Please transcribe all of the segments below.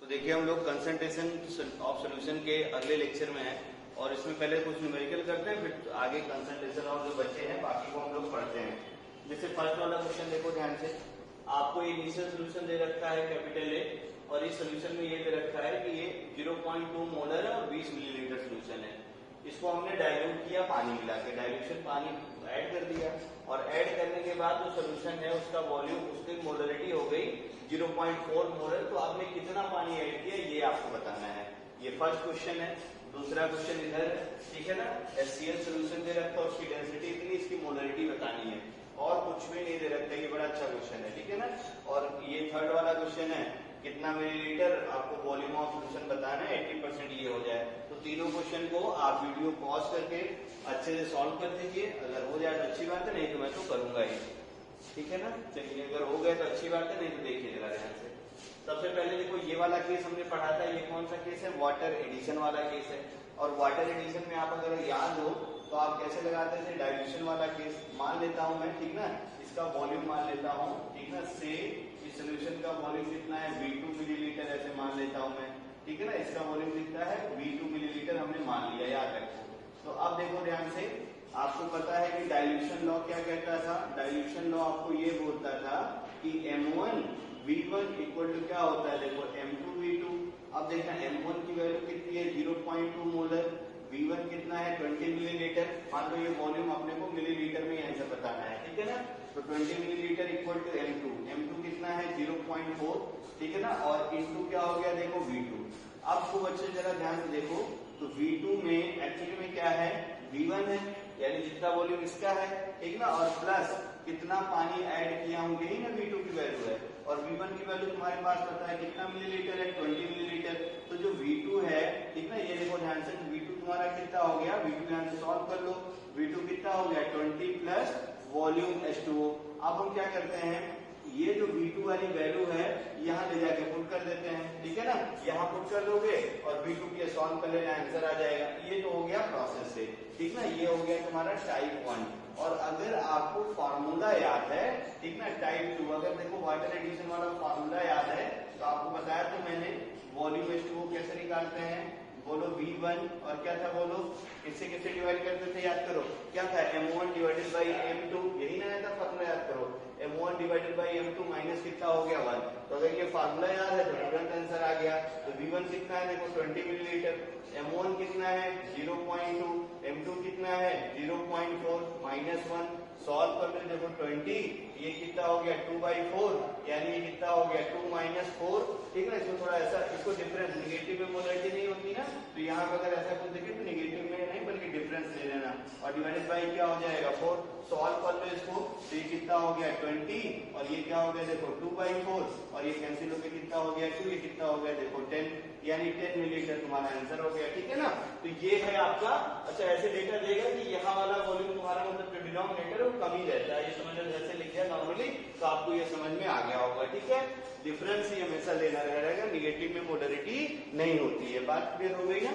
देखिए हम लोग कंसंट्रेशन ऑफ सॉल्यूशन के अगले लेक्चर में हैं और इसमें पहले कुछ न्यूमेरिकल करते हैं, फिर आगे कंसंट्रेशन और जो बच्चे हैं बाकी को हम लोग पढ़ते हैं। जैसे फर्स्ट वाला क्वेश्चन देखो ध्यान से, आपको इनिशियल सोल्यूशन दे रखा है कैपिटल ए और इस सोल्यूशन में ये दे रखा है कि ये 0.2 मोलर है और 20 मिलीलीटर सोल्यूशन है। इसको हमने डाइल्यूट किया पानी मिला के, डाइल्यूशन पानी ऐड कर दिया और ऐड करने के बाद जो सोल्यूशन है उसका वॉल्यूम, उसकी मोलरिटी हो गई 0.4 मोलर। तो आपने कितना पानी ऐड किया ये आपको बताना है। ये फर्स्ट क्वेश्चन है। दूसरा क्वेश्चन इधर है, ठीक है ना, HCl सोल्यूशन दे रखा है, उसकी डेंसिटी इतनी, इसकी मोलरिटी बतानी है और कुछ भी नहीं दे रखा। ये बड़ा अच्छा क्वेश्चन है, ठीक है ना। और ये थर्ड वाला क्वेश्चन है, कितना मिलीलीटर आपको वॉल्यूम ऑफ सोल्यूशन बताना है, 80% ये हो जाए। तो तीनों क्वेश्चन को आप वीडियो पॉज करके अच्छे से सॉल्व कर दीजिए। अगर हो जाए तो अच्छी बात है, नहीं तो मैं तो करूंगा ही, ठीक है ना। चलिए अगर हो गए तो अच्छी बात है, नहीं तो देखिए जरा ध्यान से। सबसे पहले देखो ये वाला केस हमने पढ़ा था, ये कौन सा केस है, वाटर एडिशन वाला केस है। और वाटर एडिशन में आप अगर याद हो तो आप कैसे लगाते थे, डाइल्यूशन वाला केस मान लेता हूं मैं, ठीक ना, इसका वॉल्यूम मान लेता हूं, ठीक ना, से इस सोल्यूशन का वॉल्यूम कितना है V2 मिलीलीटर ऐसे मान लेता हूं मैं, ठीक है ना। इसका वॉल्यूम कितना है V2 मिलीलीटर हमने मान लिया, याद रखो। तो अब देखो ध्यान से, आपको पता है कि डाइल्यूशन लॉ क्या कहता था, डाइल्यूशन लॉ आपको ये बोलता था कि M1 V1 इक्वल टू क्या होता है, देखो M2 V2। अब देखना M1 की वैल्यू कितनी है 0.2 मोलर, V1 कितना है 20 मिलीलीटर। मान लो ये वॉल्यूम अपने को मिलीलीटर में आंसर बताना है, ठीक है ना। तो 20 मिलीलीटर इक्वल टू M2 कितना है 0.4, ठीक है ना, और इनटू क्या हो गया देखो V2। अब खूब अच्छे जरा ध्यान से देखो, तो V2 में एक्चुअली में क्या है, V1 है, यानी जितना वॉल्यूम इसका है, ठीक ना, और प्लस कितना पानी ऐड किया हूं यही ना V2 की वैल्यू है। और V1 की वैल्यू तुम्हारे पास पता है कितना मिलीलीटर है, 20 मिलीलीटर। तो जो V2 है, ठीक ना, ये देखो ध्यान से, V2 तुम्हारा कितना हो गया, V2 यहां से सॉल्व कर लो, V2 कितना हो गया 20 प्लस वॉल्यूम H2O। अब हम क्या करते हैं, ये जो V2 वाली वैल्यू है यहाँ ले जाके पुट कर देते हैं, ठीक है ना, यहाँ पुट कर दोगे और V2 के सॉल्व कर लेना, आंसर आ जाएगा। ये तो हो गया प्रोसेस से, ठीक ना, ये हो गया तुम्हारा टाइप 1। और अगर आपको फार्मूला याद है, ठीक ना, टाइप 2, अगर देखो वाटर एडिशन वाला फार्मूला याद है तो आपको बताया तो मैंने, वॉल्यूम H2O कैसे निकालते हैं, बोलो V1 और क्या था बोलो, किससे किससे डिवाइड करते थे, याद करो क्या था, M1 डिवाइडेड बाई M2, यही ना था फार्मूला, याद करो M1 divided by M2 minus कितना हो गया 1। तो अगर ये फार्मूला याद है तो तुरंत आंसर आ गया। तो V1 कितना है देखो 20 मिलीलीटर, M1 कितना है 0.2, M2 कितना है 0.4 माइनस 1, सॉल्व कर लो देखो 20, ये कितना हो गया 2/4, यानी ये कितना हो गया 2 माइनस 4, ठीक है ना। इसको थोड़ा ऐसा, इसको डिफरेंस, निगेटिव में मोलरिटी नहीं होती ना, तो यहाँ पे अगर ऐसा कुछ देखे तो निगेटिव में नहीं बल्कि डिफरेंस ले लेना और डिवाइडेड बाई क्या हो जाएगा 4, सॉल्व कर लो इसको। तो ये कितना हो गया 20 और ये क्या हो गया देखो 2/4 और ये कैंसिल होकर कितना हो गया 2, ये कितना हो गया देखो 10, यानी 10 मिलीलीटर तुम्हारा आंसर हो गया, ठीक है ना। तो ये है आपका, अच्छा ऐसे डेटा देगा कि यहाँ वाला वॉल्यूम तुम्हारा मतलब जो डिनोमिनेटर है वो कम ही रहता है, ये समझ लो जैसे लिख दिया नॉर्मली, तो आपको ये समझ में आ गया होगा, ठीक है। डिफरेंस ही हमेशा लेना रहेगा, निगेटिव में मोलरिटी नहीं होती है। बात क्लियर हो गई ना।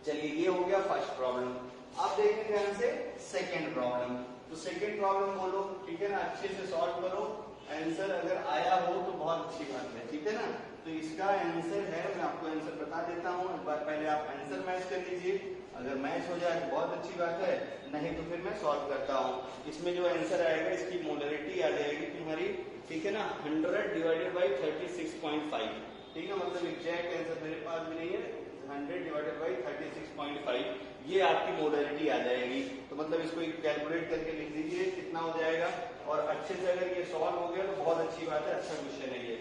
चलिए ये हो गया फर्स्ट प्रॉब्लम। अब देखें ध्यान से सेकेंड प्रॉब्लम। तो सेकेंड प्रॉब्लम बोलो, ठीक है ना, अच्छे से सॉल्व करो, आंसर अगर आया हो तो बहुत अच्छी बात है, ठीक है ना। तो इसका आंसर है, मैं आपको आंसर बता देता हूँ, एक बार पहले आप आंसर मैच कर लीजिए। अगर मैच हो जाए तो बहुत अच्छी बात है, नहीं तो फिर मैं सॉल्व करता हूँ। इसमें जो आंसर आएगा इसकी मोलरिटी आ जाएगी तुम्हारी, ठीक है ना, 100 डिवाइडेड बाई 36.5, ठीक है, मतलब एग्जैक्ट आंसर मेरे पास भी नहीं है, 100 डिवाइडेड बाई 36.5 ये आपकी मोलरिटी आ जाएगी। तो मतलब इसको कैलकुलेट करके लिख दीजिए कितना हो जाएगा, और अच्छे से अगर ये सॉल्व हो गया तो बहुत अच्छी बात है, अच्छा क्वेश्चन है ये,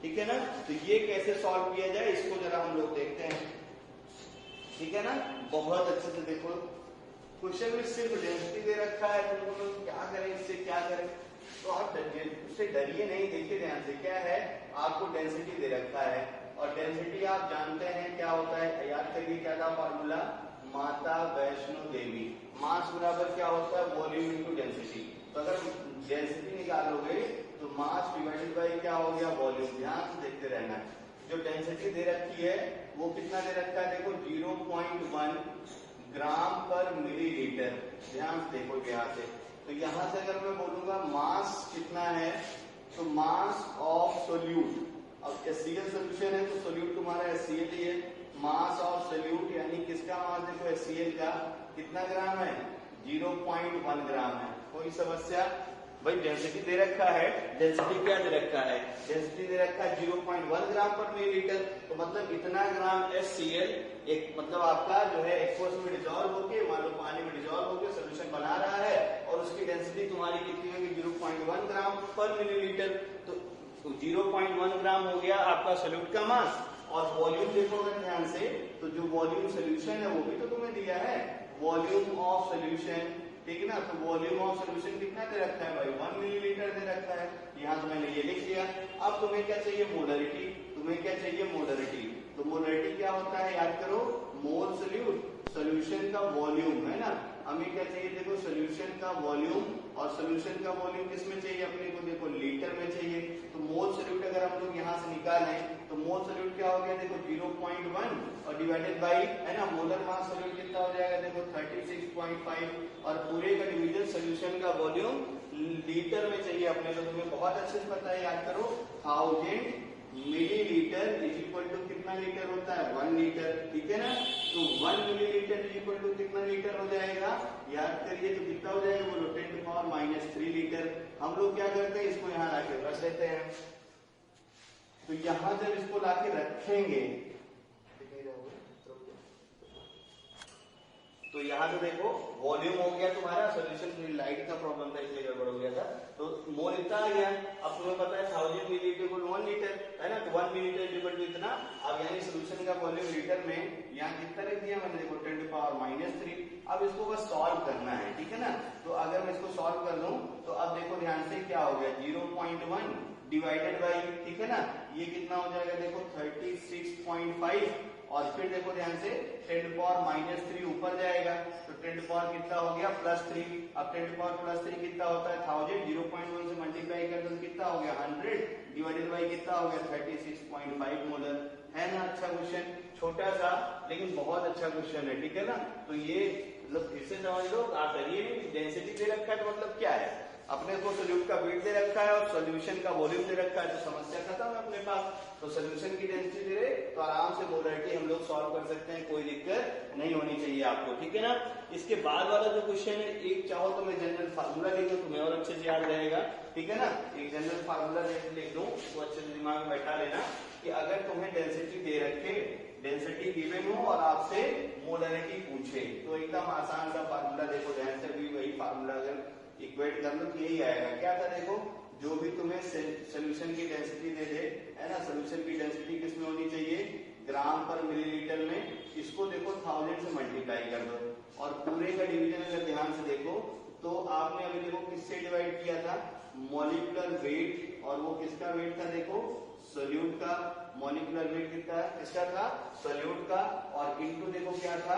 ठीक है ना। तो ये कैसे सॉल्व किया जाए इसको जरा हम लोग देखते हैं, ठीक है ना। बहुत अच्छे से देखो, क्वेश्चन में सिर्फ डेंसिटी दे रखा है, तुमको क्या करें इससे, क्या करें, तो आप उससे डरिए नहीं, देखिए ध्यान से, क्या है आपको डेंसिटी दे रखा है और डेंसिटी आप जानते हैं क्या होता है, याद करिए क्या था फार्मूला, माता वैष्णो देवी, मास बराबर क्या होता है वॉल्यूम इनटू डेंसिटी। तो अगर डेंसिटी निकालोगे तो मास डिवाइडेड बाई क्या हो गया वॉल्यूम। ध्यान से देखते रहना, जो डेंसिटी दे रखी है वो कितना दे रखा है देखो 0.1 ग्राम पर मिलीलीटर। ध्यान से देखो यहाँ से, तो यहाँ से अगर मैं बोलूंगा मास कितना है, तो मास ऑफ सोल्यूट, अब HCl सोल्यूशन है तो सोल्यूट HCl ही है। मास ऑफ सोल्यूट यानी किसका मास देखो HCl का कितना ग्राम है 0.1 ग्राम है। कोई समस्या? भाई डेंसिटी दे रखा है, डेंसिटी क्या दे रखा है, डेंसिटी दे रखा है 0.1 ग्राम पर मिलीलीटर, तो मतलब इतना ग्राम HCl एक मतलब आपका जो है एक्वस में डिजॉल्व होके मान लो पानी में डिजॉल्व होके सोल्यूशन बना रहा है और उसकी डेंसिटी तुम्हारी कितनी होगी 0.1 ग्राम पर मिलीलीटर। तो 0.1 ग्राम हो गया आपका सोल्यूट का मास। और वॉल्यूम देखो अगर ध्यान से तो जो वॉल्यूम सोल्यूशन है वो भी तो तुम्हें दिया है, वॉल्यूम ऑफ सोल्यूशन, ठीक है ना। तो वॉल्यूम ऑफ सोल्यूशन कितना दे रखा है भाई 1 मिलीलीटर दे रखा है। यहाँ तो मैंने ये लिख दिया। अब तुम्हें क्या चाहिए मोलरिटी, तुम्हें क्या चाहिए मोलरिटी। तो मोलरिटी क्या होता है याद करो, मोल सोल्यूट सोल्यूशन का वॉल्यूम है ना। हमें क्या चाहिए देखो सोल्यूशन का वॉल्यूम, और सोल्यूशन का वॉल्यूम किसमें चाहिए अपने को देखो लीटर में चाहिए। तो मोल सोल्यूट अगर हम लोग यहाँ से निकालें तो मोल सोल्यूट क्या हो गया देखो 0.1 और डिवाइडेड बाई है ना मोलर मास सोल्यूट कितना हो जाएगा देखो 36.5 और पूरे का डिवीजन सोल्यूशन का वॉल्यूम लीटर में चाहिए अपने को। तुम्हें बहुत अच्छे से पता है याद करो 1000 मिलीलीटर इज इक्वल टू कितना लीटर होता है 1 लीटर, ठीक है ना। तो 1 मिलीलीटर इज इक्वल टू कितना लीटर हो जाएगा याद करिए तो कितना हो जाएगा बोलो 10⁻³ लीटर। हम लोग क्या करते हैं इसको यहाँ लाके रख देते हैं। तो यहाँ जब इसको लाके रखेंगे तो यहाँ से देखो वॉल्यूम हो गया तुम्हारा, सोल्यूशन लाइट का प्रॉब्लम था इसलिए गड़बड़ हो गया था। तो मोल इतना आ गया। अब तुम्हें पता है 1000 मिलीलीटर इक्वल 1 लीटर है ना। तो 1 मिलीलीटर इक्वल टू इतना। अब यानी सोल्यूशन का वॉल्यूम लीटर में यहाँ कितना रख दिया मैंने देखो 10⁻³ अब इसको बस सॉल्व करना है, ठीक है ना। तो अगर मैं इसको सॉल्व कर लूं तो अब देखो ध्यान से क्या हो गया 0.1 डिवाइडेड बाई, ठीक है ना, ये कितना हो जाएगा देखो 36.5 और फिर देखो ध्यान से 10⁻³ ऊपर जाएगा तो 10 पावर कितना हो गया +3। अब 10 पावर +3 कितना होता है 1000, 0.1 से मल्टीप्लाई कर दो कितना हो गया 100 डिवाइडेड बाई कितना हो गया 36.5 मोलर, है ना। अच्छा क्वेश्चन, छोटा सा लेकिन बहुत अच्छा क्वेश्चन है, ठीक है ना। तो ये मतलब फिर से समझ लो, आप डरिए नहीं। डेंसिटी दे रखा है तो मतलब क्या है, अपने को सोल्यूट का वेट दे रखा है और सोल्यूशन का वॉल्यूम दे रखा है तो समस्या खत्म है अपने पास। तो सोल्यूशन की डेंसिटी दे रहे तो आराम से मोलरिटी हम लोग सॉल्व कर सकते हैं, कोई दिक्कत नहीं होनी चाहिए आपको, ठीक है ना। इसके बाद वाला जो क्वेश्चन है, एक चाहो तो मैं जनरल फार्मूला लिख दूं तुम्हें और अच्छे से याद रहेगा, ठीक है ना। एक जनरल फार्मूला लिख दूं तो अच्छे से दिमाग में बैठा लेना कि अगर तुम्हें डेंसिटी दे रखे, डेंसिटी गिवन हो और आपसे मोलरिटी पूछे तो एकदम आसान सा फार्मूला देखो ध्यान से, भी वही फार्मूला अगर इक्वेट कर लो तो यही आएगा। क्या था देखो, जो भी तुम्हें सोल्यूशन की डेंसिटी दे दे है ना, सोल्यूशन की डेंसिटी किसमें होनी चाहिए ग्राम पर मिलीलीटर में, इसको देखो 1000 से मल्टीप्लाई कर दो और पूरे का डिवीजन अगर ध्यान से देखो तो आपने अभी देखो किससे डिवाइड किया था मॉलिक्यूलर वेट, और वो किसका वेट था देखो सोल्यूट का। मॉलिक्यूलर वेट कितना है किसका था सोल्यूट का, और इनटू देखो क्या था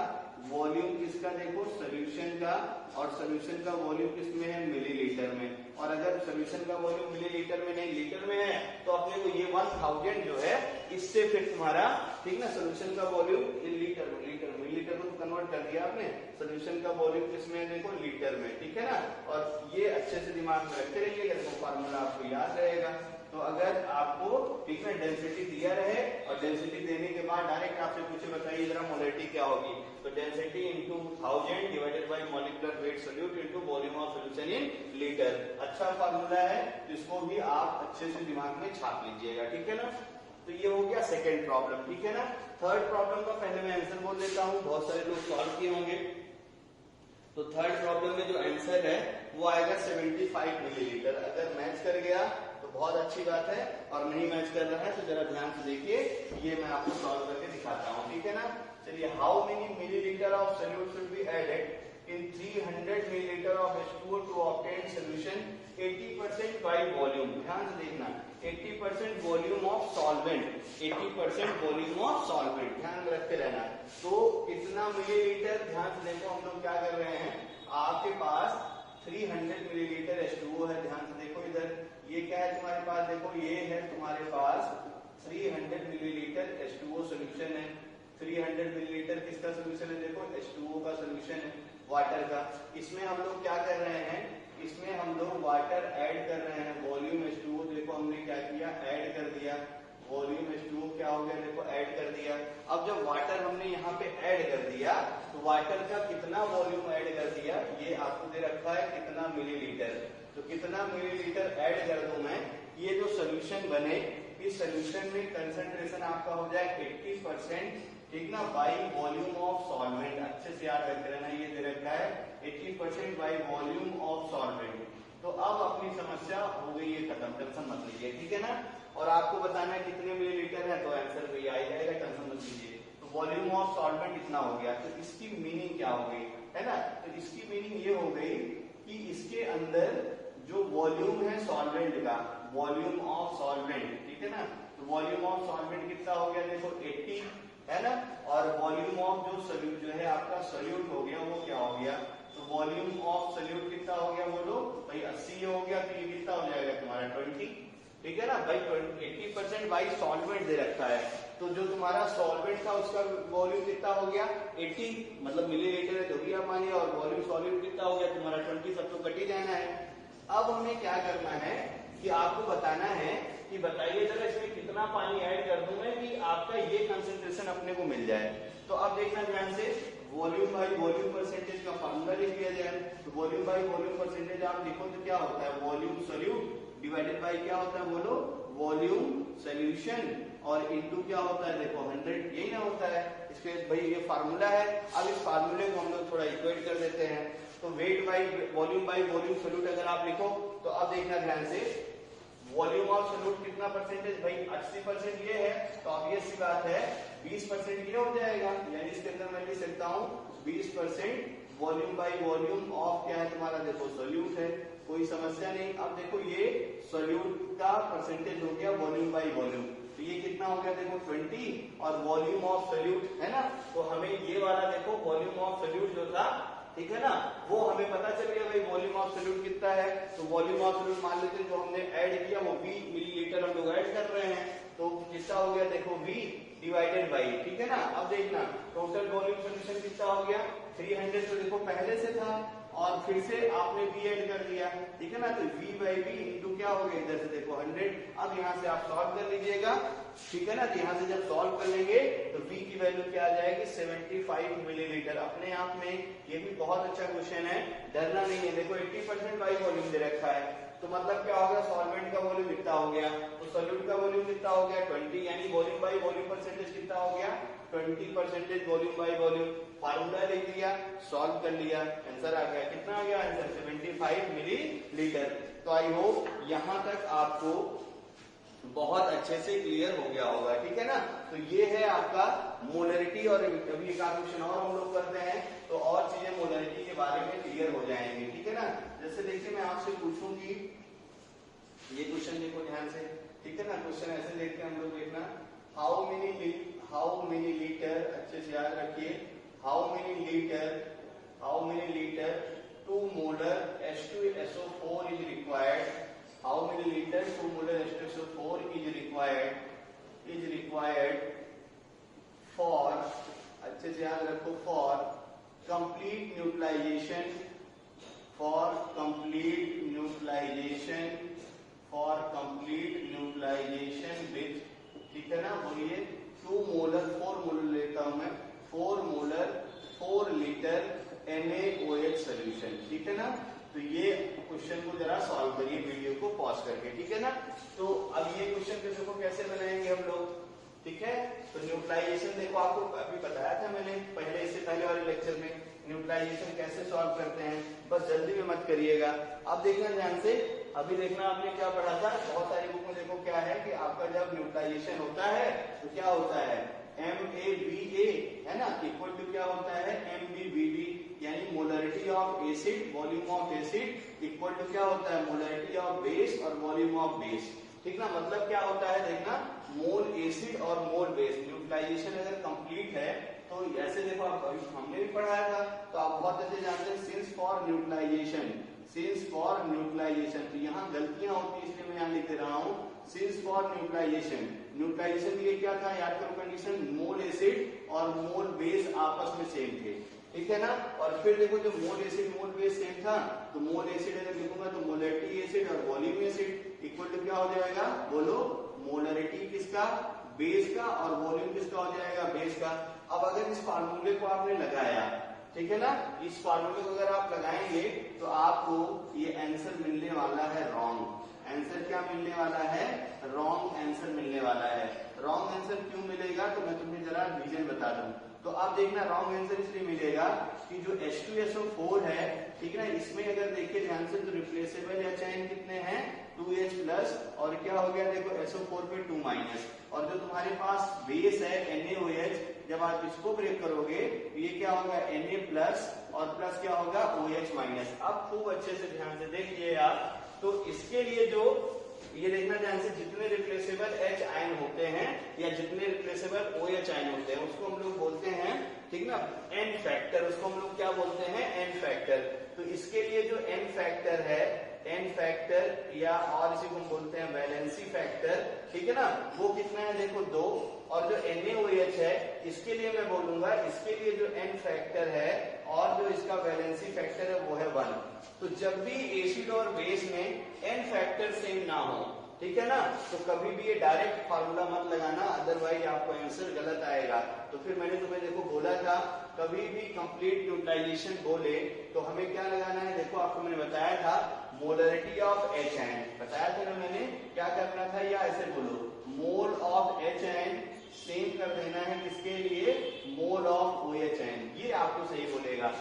वॉल्यूम किसका देखो सोल्यूशन का, और सोल्यूशन का वॉल्यूम किसमें है मिलीलीटर में। और अगर सोल्यूशन का वॉल्यूम मिलीलीटर में नहीं लीटर में है तो अपने को ये 1000 जो है इससे फिर तुम्हारा ठीक ना सोल्यूशन का वॉल्यूम लीटर में, मिलीलीटर को तो कन्वर्ट कर दिया आपने, सोल्यूशन का वॉल्यूम किसमें है देखो लीटर में, ठीक है ना। और ये अच्छे से दिमाग में रखते रहिएगा, देखो फार्मूला आपको याद रहेगा। तो अगर आपको ठीक है डेंसिटी दिया रहे और डेंसिटी देने के बाद डायरेक्ट आपसे पूछे बताइए जरा मोलरिटी क्या होगी, तो density into 1000 divided by molecular weight solute into volume of solution in litre. अच्छा फार्मूला है, इसको भी आप अच्छे से दिमाग में छाप लीजिएगा, ठीक है ना। तो ये हो गया सेकेंड प्रॉब्लम, ठीक है ना। थर्ड प्रॉब्लम का पहले मैं आंसर बोल देता हूँ, बहुत सारे लोग सॉल्व किए होंगे। तो थर्ड प्रॉब्लम में जो आंसर है वो आएगा 75 मिलीलीटर। अगर मैच कर गया तो बहुत अच्छी बात है, और नहीं मैच कर रहा है तो जरा ध्यान से देखिए, ये मैं आपको सॉल्व करके दिखाता हूँ, ठीक है ना। चलिए, how many millilitre of solute should be added in 300 millilitre of H2O to obtain solution 80% by volume. ध्यान से देखना, 80% volume of solvent, 80% volume of solvent, ध्यान में रखते रहना। तो कितना मिलीलीटर, ध्यान से देखो, हम लोग क्या कर रहे हैं, आपके पास 300 मिलीलीटर H2O है, ध्यान से देखो इधर, ये क्या है तुम्हारे पास देखो, ये है तुम्हारे पास 300 मिलीलीटर H2O सोल्यूशन है। 300 मिलीलीटर किसका सोल्यूशन है देखो H2O का सोल्यूशन है, वाटर का। इसमें हम लोग क्या कर रहे हैं, इसमें हम लोग वाटर ऐड कर रहे हैं, वॉल्यूम H2O देखो हमने क्या किया ऐड कर दिया, वॉल्यूम H2O क्या हो गया देखो ऐड कर दिया। अब जब वाटर हमने यहाँ पे ऐड कर दिया तो वाटर का कितना वॉल्यूम ऐड कर दिया, ये आपको दे रखा है कितना मिलीलीटर, तो कितना मिलीलीटर ऐड कर दूं मैं, ये जो सोल्यूशन बने इस सोल्यूशन में कंसंट्रेशन आपका हो जाए 80%, ठीक ना, बाई वॉल्यूम ऑफ सॉल्वेंट। अच्छे से याद रख लेना, ये दे रखा है 80% बाई वॉल्यूम ऑफ सॉल्वेंट। तो अब अपनी समस्या हो गई है खत्म, टेंशन मत लीजिए, ठीक है ना। और आपको बताना है कितने मिलीलीटर है, तो आंसर वही आ जाएगा, टेंशन मत लीजिए। तो वॉल्यूम ऑफ सॉल्वेंट इतना हो गया, तो इसकी मीनिंग क्या हो गई, है ना, तो इसकी मीनिंग ये हो गई कि इसके अंदर जो वॉल्यूम है सॉल्वेंट का, वॉल्यूम ऑफ सॉल्वेंट, ठीक है ना, तो वॉल्यूम ऑफ सॉल्वेंट कितना हो गया, देखो 80, है ना, और वॉल्यूम ऑफ जो सोल्यूट जो है आपका सोल्यूट हो गया वो क्या हो गया, तो वॉल्यूम ऑफ सोल्यूट कितना हो गया, बोलो भाई 80 हो गया, तो ये कितना हो जाएगा तुम्हारा 20, ठीक है ना भाई, 80% बाई सॉल्वेंट दे रखा है, तो जो तुम्हारा सॉल्वेंट था उसका वॉल्यूम कितना हो गया 80, मतलब मिलीलीटर है जो भी आप मानिए, और वॉल्यूम सॉल्वेंट कितना हो गया तुम्हारा 20, सब तो कट ही जाना है। अब हमें क्या करना है कि आपको बताना है कि बताइए जरा इसमें कितना पानी ऐड कर दूं मैं कि आपका ये कंसंट्रेशन अपने को मिल जाए। तो अब देखना ध्यान से, वॉल्यूम बाई वॉल्यूम परसेंटेज का फार्मूला लिख दिया जाए, तो वॉल्यूम बाई वॉल्यूम परसेंटेज आप देखो तो क्या होता है, वॉल्यूम सोल्यूट डिवाइडेड बाई क्या होता है, बोलो वॉल्यूम सोल्यूशन, और इनटू क्या होता है, देखो 100, यही ना होता है। इसके भाई ये फार्मूला है, अब इस फार्मूले को हम लोग थोड़ा इक्वेट कर देते हैं, तो वेट बाई वॉल्यूम सोल्यूट अगर आप लिखो तो अब देखना ध्यान से, वॉल्यूम ऑफ सोल्यूट कितना परसेंटेज, भाई 80% ये है, तो ऑब्वियस सी बात है 20% ये हो जाएगा, यानी इसके अंदर मैं लिख सकता हूँ 20% वॉल्यूम बाई वॉल्यूम ऑफ क्या है तुम्हारा, देखो सोल्यूट है, कोई समस्या नहीं। अब देखो ये सोल्यूट का परसेंटेज हो गया वॉल्यूम बाई वॉल्यूम, तो ये कितना हो गया देखो 20, और वॉल्यूम ऑफ सोल्यूट है ना, तो हमें ये वाला देखो वॉल्यूम ऑफ सोल्यूट जो था, ठीक है ना, वो हमें पता चल गया भाई वॉल्यूम ऑफ सोल्यूट कितना है, तो वॉल्यूम ऑफ सोल्यूट मान लेते हैं जो हमने ऐड किया वो 20 मिलीलीटर हम लोग ऐड कर रहे हैं, तो कितना हो गया देखो V डिवाइडेड बाई, ठीक है ना। अब देखना टोटल वॉल्यूम सोल्यूशन कितना हो गया 300, तो देखो पहले से था और फिर से आपने V ऐड कर दिया, ठीक है ना, तो V बाई V इंटू क्या हो गया, इधर से देखो 100। अब यहाँ से आप सॉल्व कर लीजिएगा, ठीक है ना, तो यहाँ से जब सॉल्व कर लेंगे तो V की वैल्यू क्या आ जाएगी 75 मिलीलीटर। अपने आप में ये भी बहुत अच्छा क्वेश्चन है, डरना नहीं है। देखो 80% बाई वॉल्यूम दे रखा है, तो मतलब क्या होगा, सॉल्वेंट का वॉल्यूम कितना हो गया, तो सोल्यूट का वॉल्यूम कितना हो गया 20, यानी वॉल्यूम बाई वॉल्यूम परसेंटेज कितना हो गया 20% वॉल्यूम बाई वॉल्यूम। फार्मूला लिख दिया, सॉल्व कर लिया, आंसर आ गया, कितना आ गया आंसर 75 मिलीलीटर। तो आई होप यहाँ तक आपको बहुत अच्छे से क्लियर हो गया होगा, ठीक है ना। तो ये है आपका मोलरिटी, और अभी एक क्वेश्चन और हम लोग करते हैं तो और चीजें मोलरिटी के बारे में क्लियर हो जाएंगे, ठीक है ना। जैसे देखिए मैं आपसे पूछूंगी, ये क्वेश्चन देखो ध्यान से, ठीक है ना, क्वेश्चन ऐसे देखते हैं हम लोग, देखना हाउ मेनी लीटर, अच्छे से याद रखिए, how many litre 2 molar H2SO4 is required, how many liters 2 molar H2SO4 is required for, अच्छे से याद रखो, for complete neutralization with, ठीक है ना, बोलिए 2 मोलर 4 मोलर लेता हूं मैं, 4 मोलर 4 लीटर NaOH सोल्यूशन, ठीक है ना। तो ये क्वेश्चन को जरा सॉल्व करिए वीडियो को पॉज करके, ठीक है ना। तो अब ये क्वेश्चन देखो कैसे बनाएंगे हम लोग, ठीक है। तो न्यूट्रलाइजेशन देखो आपको अभी बताया था मैंने पहले, इससे पहले वाले लेक्चर में न्यूट्रलाइजेशन कैसे सॉल्व करते हैं, बस जल्दी में मत करिएगा। अब देखना ध्यान से, अभी देखना आपने क्या पढ़ा था, बहुत सारी बुक में देखो क्या है कि आपका जब न्यूट्रलाइजेशन होता है तो क्या होता है MaBa, है ना, इक्वल टू क्या होता है MbBd, यानी molarity of acid volume of acid equal to क्या होता है मोलरिटी ऑफ बेस और वॉल्यूम ऑफ बेस, ठीक ना। मतलब क्या होता है देखना, मोल एसिड और मोल बेस। न्यूट्रलाइजेशन अगर कंप्लीट है तो ऐसे देखो, आप अभी हमने भी पढ़ाया था तो आप बहुत अच्छे जानते हैं, सिंस फॉर न्यूट्रलाइजेशन, तो यहाँ गलतियां होती है इसलिए मैं यहाँ लिख रहा हूँ सिंस फॉर न्यूट्रलाइजेशन के लिए क्या था, याद करो कंडीशन, मोल एसिड और मोल बेस आपस में सेम थे, ठीक है ना। और फिर देखो जब मोल एसिड मोल बेस सेम था तो मोल एसिड अगर लिखूंगा तो मोलरिटी एसिड और वॉल्यूम एसिड इक्वल टू क्या हो जाएगा, बोलो मोलरिटी किसका, बेस का, और वॉल्यूम किसका हो जाएगा, अब अगर इस फार्मूले को आपने लगाया, ठीक है ना, इस फार्मूले को अगर आप लगाएंगे तो आपको ये आंसर मिलने वाला है रॉन्ग। आंसर क्या मिलने वाला है? रॉन्ग आंसर मिलने वाला है। रॉन्ग आंसर क्यों मिलेगा तो मैं तुम्हें जरा रीजन बता दूं। तो आप देखना रॉन्ग आंसर इसलिए मिलेगा कि जो H2SO4 है, ठीक है ना, इसमें अगर देखिए ध्यान से तो रिप्लेसेबल एच आयन कितने हैं? 2H प्लस, और क्या हो गया देखो SO4 पे 2 माइनस, और जो तुम्हारे पास बेस है NaOH, जब आप इसको ब्रेक करोगे तो ये क्या होगा? Na प्लस, और प्लस क्या होगा? OH minus. अब खूब अच्छे से ध्यान से देखिए आप, तो इसके लिए जो ये देखना ध्यान से, जितने रिप्लेसेबल H आयन होते हैं या जितने रिप्लेसेबल OH आयन होते हैं उसको हम लोग बोलते हैं, ठीक ना, N फैक्टर। उसको हम लोग क्या बोलते हैं? N factor. तो इसके लिए जो N फैक्टर है, N फैक्टर या और इसी को हम बोलते हैं वैलेंसी फैक्टर, ठीक है ना, वो कितना है देखो 2, और जो NaOH है इसके लिए मैं बोलूंगा, इसके लिए जो N फैक्टर है और जो इसका वैलेंसी फैक्टर है वो है 1। तो जब भी एसिड और बेस में N फैक्टर सेम ना हो, ठीक है ना, तो कभी भी ये डायरेक्ट फार्मूला मत लगाना, अदरवाइज आपको आंसर गलत आएगा। तो फिर मैंने तुम्हें देखो बोला था, कभी भी कंप्लीट न्यूट्रलाइजेशन बोले तो हमें क्या लगाना है, देखो आपको मैंने बताया था मोलरिटी ऑफ H आयन, बताया था ना मैंने, क्या करना था, या ऐसे बोलो mole of H ion same कर देना है किसके लिए? Mole of OH ion. ये आपको सही बोलेगा,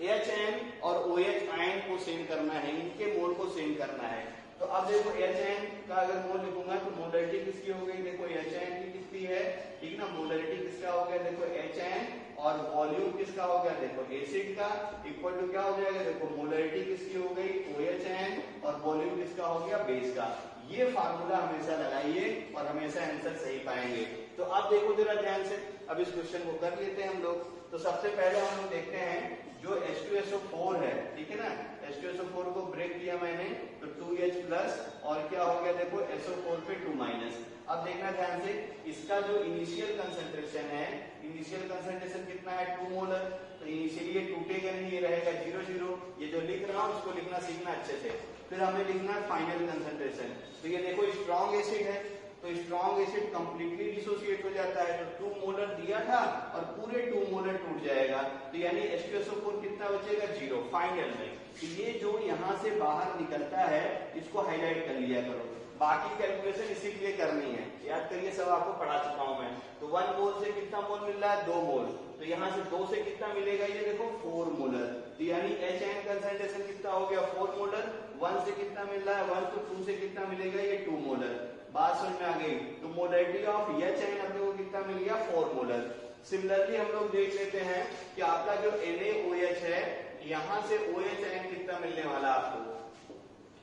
H आयन और OH आयन को सेम करना है, इनके मोल को सेम करना है। तो अब देखो H आयन का अगर मोल लिखूंगा तो मोलरिटी किसकी हो गई? देखो H आयन की कितनी है, ठीक ना, मोलरिटी किसका हो गया? देखो H आयन, और वॉल्यूम किसका हो गया? देखो एसिड का, इक्वल टू क्या हो जाएगा? देखो मोलरिटी किसकी हो गई? OH आयन, और वॉल्यूम किसका हो गया? बेस का। ये फार्मूला हमेशा लगाइए और हमेशा आंसर सही पाएंगे। तो आप देखो जरा ध्यान से, अब इस क्वेश्चन को कर लेते हैं हम लोग। तो सबसे पहले हम लोग देखते हैं जो H2SO4 है, ठीक है ना, H2SO4 को ब्रेक किया मैंने तो 2H प्लस, और क्या हो गया देखो SO4 पे 2 माइनस। अब देखना ध्यान से, इसका जो इनिशियल कंसंट्रेशन है, इनिशियल कंसंट्रेशन कितना है? 2 मोलर। तो इनिशियली ये टूटेगा नहीं, ये रहेगा 0 0। ये जो लिख रहा हूं उसको लिखना सीखना अच्छे से। फिर हमें लिखना है फाइनल कंसंट्रेशन। तो ये देखो स्ट्रॉन्ग एसिड है, तो स्ट्रॉन्ग एसिड कंप्लीटली डिसोसिएट हो जाता है, तो 2 मोलर दिया था और पूरे 2 मोलर टूट जाएगा, तो यानी H2SO4 कितना बचेगा? 0 फाइनल में। तो ये जो यहाँ से बाहर निकलता है इसको हाईलाइट कर लिया करो, बाकी कैलकुलेशन इसी के लिए करनी है, याद करिए, सब आपको पढ़ा चुका हूं मैं। तो 1 मोल से कितना मोल मिल रहा है? 2 मोल। तो यहाँ से 2 से कितना मिलेगा? ये देखो 4 मोलर। तो यानी H आयन कंसंट्रेशन कितना हो गया? 4 मोलर। 1 से कितना मिल रहा है? 1, तो 2 से कितना मिलेगा? ये 2 मोलर। बात समझ में आ गई? तो मोलरिटी ऑफ H आयन अपने को कितना मिल गया? 4 मोलर। सिमिलरली हम लोग देख लेते हैं कि आपका जो NaOH है, यहाँ से OH आयन कितना मिलने वाला आपको?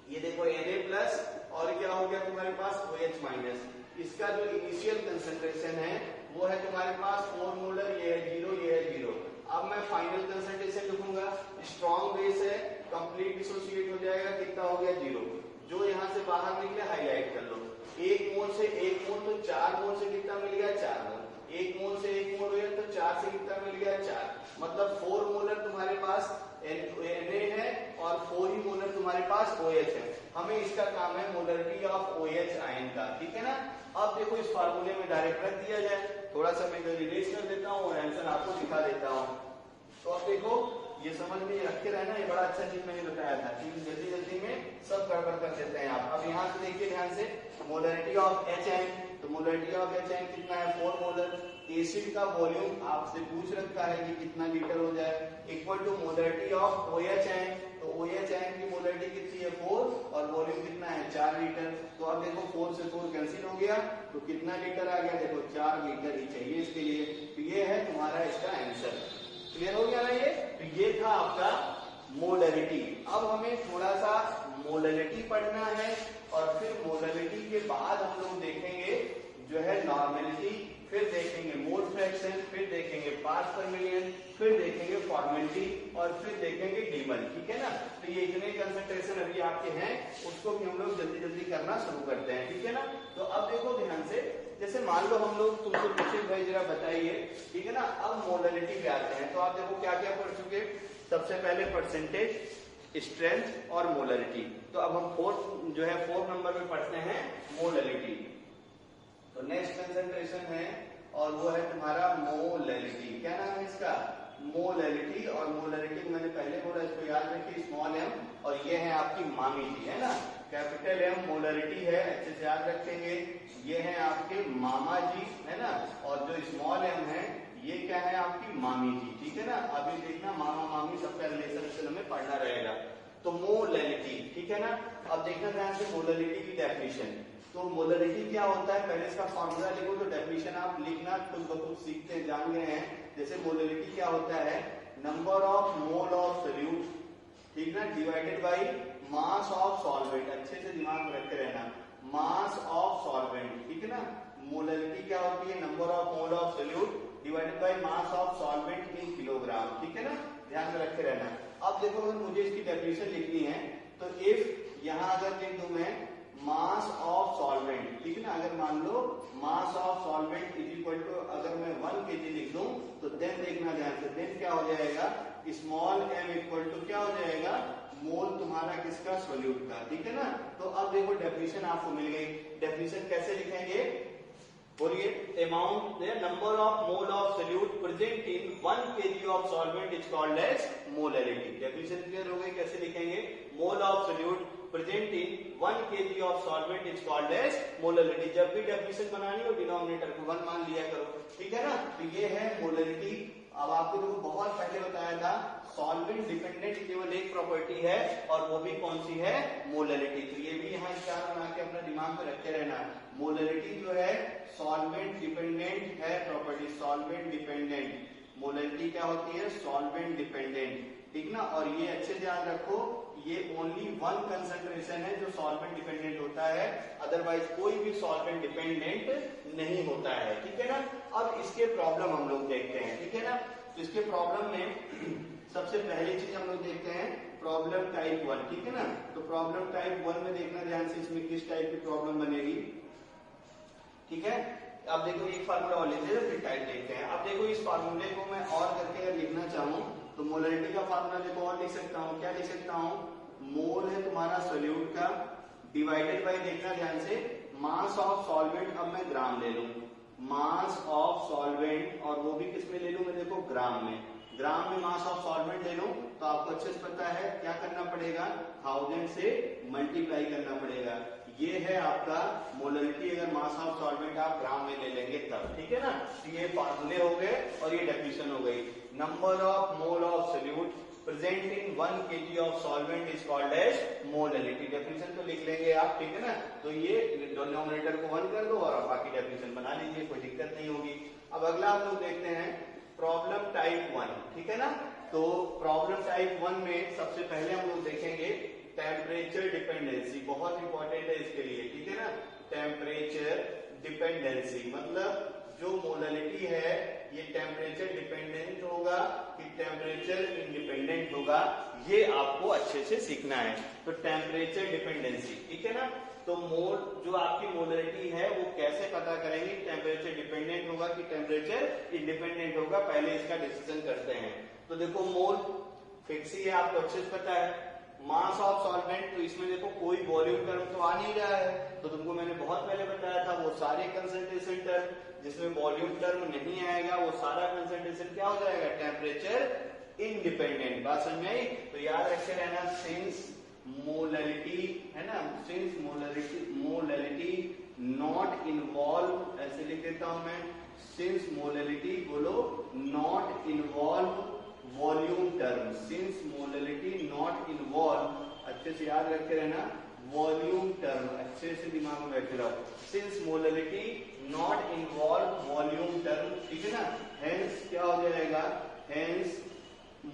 ये देखो Na प्लस, और क्या हो गया तुम्हारे पास? OH minus. इसका जो इनिशियल कंसंट्रेशन है वो है तुम्हारे पास 4 मोलर, ये है 0, ये है 0। अब मैं फाइनल कंसंट्रेशन लिखूंगा, स्ट्रॉन्ग बेस है, कंप्लीट डिसोसिएट हो जाएगा, कितना हो गया? 0। जो यहाँ से बाहर निकले हाईलाइट कर लो, 1 मोल से 1 मोल, तो 4 मोल से कितना मिल गया? 4 मोल। 1 मोल से 1 मोल हुआ तो 4 से कितना मिल गया? 4। मतलब 4 मोलर तुम्हारे पास Na है और 4 ही मोलर तुम्हारे पास OH है। हमें इसका काम है मोलरिटी ऑफ OH आयन का, ठीक है ना। अब देखो इस फार्मूले में डायरेक्ट रख दिया जाए, थोड़ा सा मैं इधर इरेज कर देता हूँ और आंसर आपको दिखा देता हूँ। तो अब देखो ये समझ में रखे रहना, ये बड़ा अच्छा चीज मैंने बताया था, क्योंकि जल्दी जल्दी में सब गड़बड़ कर देते हैं आप। अब यहाँ से देखिए ध्यान से, मोलरिटी ऑफ H आयन, तो मोलरिटी ऑफ H आयन कितना है? 4 मोलर। एसिड का वॉल्यूम आपसे पूछ रखा है कि कितना लीटर हो जाए, equal to molarity of OH ion, तो OH आयन की मोलरिटी कितनी है? 4, और वॉल्यूम कितना है? 4 लीटर। तो अब देखो 4 से 4 कैंसिल हो गया, तो कितना लीटर आ गया? देखो 4 लीटर ही चाहिए इसके लिए। तो ये है तुम्हारा इसका आंसर। क्लियर हो गया ना ये? तो ये था आपका मोलरिटी। अब हमें थोड़ा सा मोलरिटी पढ़ना है, और फिर मोलरिटी के बाद हम लोग देखेंगे जो है नॉर्मेलिटी, फिर देखेंगे मोल फ्रैक्शन, फिर देखेंगे पार्ट्स पर मिलियन, फिर देखेंगे फॉर्मेलिटी, और फिर देखेंगे डीमल, ठीक है ना। तो ये इतने कंसंट्रेशन अभी आपके हैं, उसको भी हम लोग जल्दी जल्दी करना शुरू करते हैं, ठीक है ना। तो अब देखो ध्यान से, जैसे मान लो हम लोग तुमसे पूछे भाई जरा बताइए, ठीक है ना, अब मोलरिटी पे आते हैं। तो आप देखो क्या क्या पढ़ चुके, सबसे पहले परसेंटेज, स्ट्रेंथ और मोलरिटी। तो अब हम 4 नंबर में पढ़ते हैं मोलरिटी। तो नेक्स्ट कंसंट्रेशन है, और वो है तुम्हारा मोलैलिटी। क्या नाम है इसका? मोलैलिटी। और मोलैलिटी मैंने पहले बोला, इसको याद रखिए, स्मॉल एम, और ये है आपकी मामी जी, है ना। कैपिटल एम मोलैलिटी है, अच्छे से याद रखेंगे। ये है आपके मामा जी, है ना, और जो स्मॉल एम है ये क्या है? आपकी मामी जी, ठीक है ना। अभी देखना मामा मामी सबका रिलेशन हमें पढ़ना रहेगा। तो मोलैलिटी, ठीक है ना। अब देखना ध्यान से मोलैलिटी की डेफिनेशन। तो मोलैलिटी क्या होता है, पहले इसका फॉर्मूला लिखो, तो डेफिनेशन आप लिखना खुद ब खुद सीखते हैं, जान गए हैं। जैसे मोलैलिटी क्या होता है, number of mole of solute, ठीक ना, divided by mass of solvent. अच्छे से दिमाग में रखते रहना, मास ऑफ सॉल्वेंट, ठीक है ना। मोलैलिटी क्या होती है, number of mole of solute divided by mass of solvent in kilogram, ठीक है ना, ध्यान में रखे रहना। अब देखो अगर मुझे इसकी डेफिनेशन लिखनी है, तो इफ यहां अगर लिख दूं मैं मास ऑफ सॉल्वेंट, ठीक है ना, अगर मान लो mass of solvent is equal to, अगर मैं 1 kg लिख दूं, तो देन देखना ध्यान से, देन क्या हो जाएगा, स्मॉल m इक्वल टू क्या हो जाएगा, मोल तुम्हारा किसका, सोल्यूट का, ठीक है ना। तो अब देखो डेफिनेशन आपको मिल गई। डेफिनेशन कैसे लिखेंगे, बोलिए, amount number of mole of solute present in 1 kg of solvent is called as molality. Definition clear हो गई, कैसे लिखेंगे, mole of solute present in 1 kg of solvent is called as molality. जब भी डेफिनेशन बनानी हो डिनोमिनेटर को 1 मान लिया करो, ठीक है ना। तो ये है मोलैलिटी। अब आपको देखो बहुत पहले बताया था, सॉल्वेंट डिपेंडेंट केवल एक प्रॉपर्टी है, और वो भी कौन सी है, मोलैलिटी। तो ये भी यहाँ स्टार बना के अपना दिमाग में रखे रहना। मोलैलिटी जो है सॉल्वेंट डिपेंडेंट है प्रॉपर्टी, सॉल्वेंट डिपेंडेंट। मोलैलिटी क्या होती है, सॉल्वेंट डिपेंडेंट, ठीक ना। और ये अच्छे से याद रखो, ये ओनली 1 कंसंट्रेशन है जो सॉल्वेंट डिपेंडेंट होता है, अदरवाइज कोई भी सॉल्वेंट डिपेंडेंट नहीं होता है, ठीक है ना। अब इसके प्रॉब्लम हम लोग देखते हैं, ठीक है ना। तो इसके प्रॉब्लम में सबसे पहली चीज हम लोग देखते हैं प्रॉब्लम टाइप 1, ठीक है ना। तो प्रॉब्लम टाइप 1 में देखना ध्यान से, इसमें किस टाइप की प्रॉब्लम बनेगी, ठीक है। अब देखो एक फार्मूला और लेते हैं, फिर टाइप देखते हैं। अब देखो इस फार्मूले को मैं और करके अगर लिखना चाहूं, तो मोलैलिटी का फार्मूला देखो और लिख सकता हूं, क्या लिख सकता हूं, मोल है तुम्हारा सोल्यूट का, डिवाइडेड बाई, देखना ध्यान से, मास ऑफ सॉल्वेंट। अब मैं ग्राम ले लूं, मास ऑफ सॉल्वेंट, और वो भी किस में ले लूं मैं, देखो ग्राम में। ग्राम में मास ऑफ सॉल्वेंट ले लूं, तो आपको अच्छे से पता है क्या करना पड़ेगा, 1000 से मल्टीप्लाई करना पड़ेगा। ये है आपका मोलैलिटी, अगर मास ऑफ सॉल्वेंट आप ग्राम में ले लेंगे तब, ठीक है ना। तो ये फार्मूले हो गए और ये डेफिनेशन हो गई। Number of mole of solute present in 1 kg of solvent is called as molality. Definition तो लिख लेंगे आप, ठीक है ना। तो ये डिनोमिनेटर को 1 कर दो और बाकी डेफिनेशन बना लीजिए, कोई दिक्कत नहीं होगी। अब अगला हम लोग देखते हैं प्रॉब्लम टाइप 1, ठीक है ना। तो प्रॉब्लम टाइप 1 में सबसे पहले हम लोग देखेंगे टेम्परेचर डिपेंडेंसी, बहुत इंपॉर्टेंट है इसके लिए, ठीक है ना। टेम्परेचर डिपेंडेंसी मतलब जो मोलैलिटी है ये टेम्परेचर डिपेंडेंट होगा कि टेम्परेचर इंडिपेंडेंट होगा, ये आपको अच्छे से सीखना है। तो टेम्परेचर डिपेंडेंसी, ठीक है ना। तो मोल जो आपकी मोलैलिटी है वो कैसे पता करेंगे, टेम्परेचर डिपेंडेंट होगा कि टेम्परेचर इंडिपेंडेंट होगा, पहले इसका डिसीजन करते हैं। तो देखो मोल फिक्स ही है, आपको अच्छे से पता है। मास ऑफ सॉल्वेंट, तो इसमें देखो कोई वॉल्यूम टर्म तो आ नहीं रहा है, तो तुमको मैंने बहुत पहले बताया था वो सारे कंसंट्रेशन टर्म जिसमें वॉल्यूम टर्म नहीं आएगा वो सारा कंसंट्रेशन क्या हो जाएगा, टेम्परेचर इंडिपेंडेंट। बात समझ में आई। तो याद रखे रहना, सिंस मोलैलिटी है ना, सिंस मोलैलिटी नॉट इन्वॉल्व, ऐसे लिख देता हूं मैं, सिंस मोलैलिटी बोलो not involve volume term, since molality not involve, अच्छे से याद रखे रहना, वॉल्यूम टर्म, अच्छे से दिमाग में बैठे रहो, since molality not involve volume term, ठीक है ना। हेंस क्या हो जाएगा, hence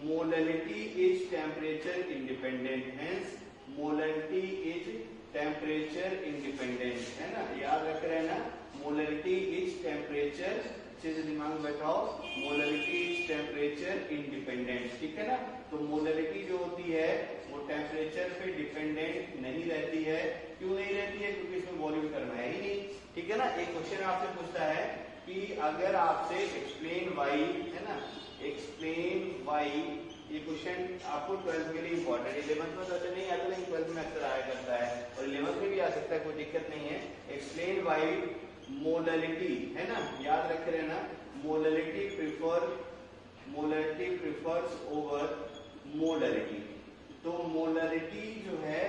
molality is temperature independent, hence molality is temperature independent, है ना, याद रख रहना, मोलैलिटी इज टेम्परेचर, अच्छे से दिमाग में बैठाओ, मोलैलिटी इज टेम्परेचर इंडिपेंडेंट, ठीक है ना। तो मोलैलिटी जो होती है वो टेम्परेचर पे डिपेंडेंट नहीं रहती है। क्यों नहीं रहती है, क्योंकि इसमें वॉल्यूम टर्म है ही नहीं, ठीक है ना। एक क्वेश्चन आपसे पूछता है कि अगर आपसे एक्सप्लेन वाई, है ना, एक्सप्लेन वाई, ये क्वेश्चन आपको 12th के लिए इंपॉर्टेंट है, 11th में तो अच्छा नहीं आता, लेकिन 12th में अक्सर आया करता है और 11th में भी आ सकता है, कोई दिक्कत नहीं है। एक्सप्लेन वाई मोलरिटी है ना, याद रखे रहना, मोलरिटी प्रिफर्स ओवर मोलरिटी। तो मोलरिटी जो है,